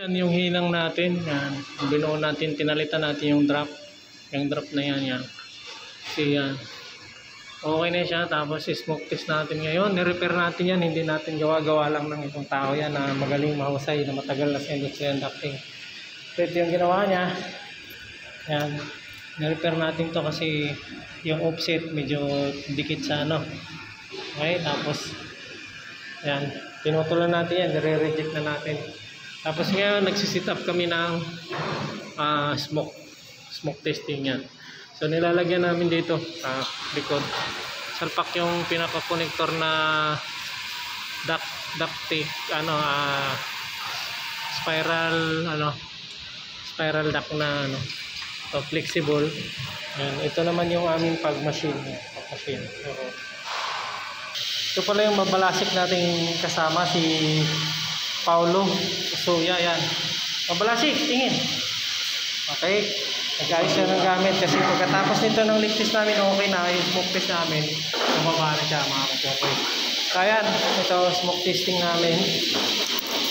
Yan yung hinang natin. Yan. Binuo natin, tinalitan natin yung drop. Yung drop na yan. Yan. See yan. Okay na siya. Tapos smoke test natin ngayon. Ni-repair natin yan. Hindi natin gawa-gawa lang ng itong tao yan na magaling mahusay na matagal na sa industrial ducting. So ito yung ginawa niya. Yan. Ni-repair natin to kasi yung offset medyo dikit sa ano. Okay. Tapos yan. Pinutulan natin yan. Nire-reject na natin. Tapos ngayon nagsisit up kami ng smoke testing yan. So nilalagyan namin dito sa likod. Salpak yung pinaka-connector na duct spiral duct na flexible. Yan. Ito naman yung aming pag-machine. Ito pala yung mabalasik nating kasama si Paulo. So yan. Mabalasik, tingin. Okay. Nag-ayos siya ng gamit kasi pagkatapos nito ng leak test namin, okay na. Yung smoke test namin, bumaba na siya mga kapatid. Kaya ito smoke testing namin.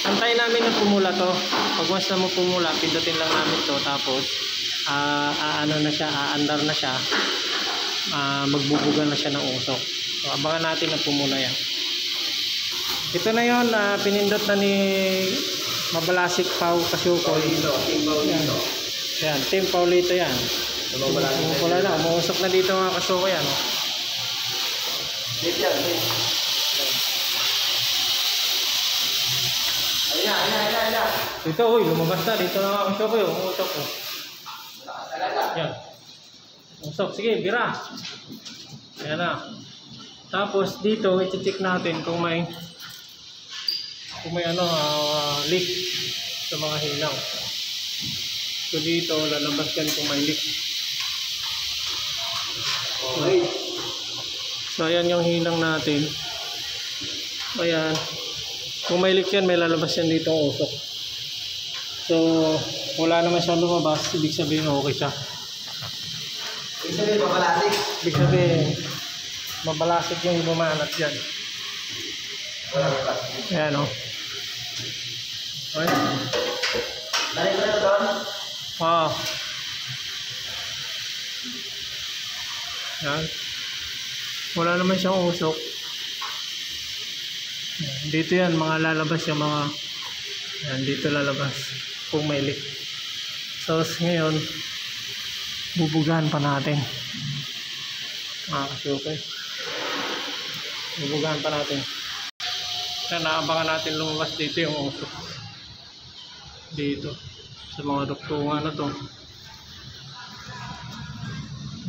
Antayin namin na pumula to. Pag once na mo pumula, pindutin lang namin to. Tapos, aandar na siya. Magbubuga na siya ng usok. So, abangan natin na pumula yan. Ito na yun, pinindot na ni Mabalasik Pau Kasukoy. Yan, Team Paulito yan. Pumula na, umuusok na dito mga Kasukoy yan. Ayan. Dito, lumabas na. Dito na mga Kasukoy, umuusok. Yan. Umuusok, sige, bira. Ayan na. Tapos dito, i-check natin kung may leak sa mga hinaw. So dito lalabas yan kung may leak. Okay. So ayan yung hinang natin. Ayan. Kung may leak yan, may lalabas yan dito ang usok. So wala naman siya lumabas, ibig sabihin okay siya. Ibig sabihin mabalasik. Ibig sabihin mabalasik yung bumanat yan. Ayan o. Okay. Dali ko na doon. Wow. Yan. Wala naman siyang usok. Dito yan, mga lalabas yung mga yan, dito lalabas kung may leak. So ngayon bubugahan pa natin. Okay. Bubugahan pa natin. Kaya naabangan natin lumabas dito yung usok. Dito sa mga duktungan na to.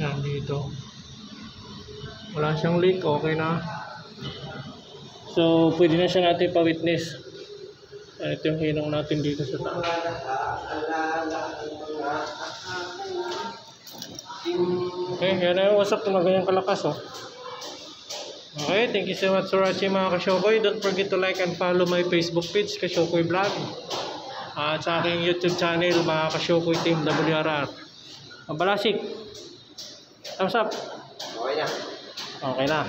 Yan dito. Wala siyang leak, okay na. So pwede na siya natin pa-witness. Ito yung hinong natin dito sa taas. Okay, yan na yung usap na ganyan kalakas oh. Okay, thank you so much for watching mga Kasyokoy. Don't forget to like and follow my Facebook page, Kasyokoy Vlog. At sa aking YouTube channel, mga Kasyokoy Team WRR. Mabalasik. Thumbs up. Okay na. Okay na.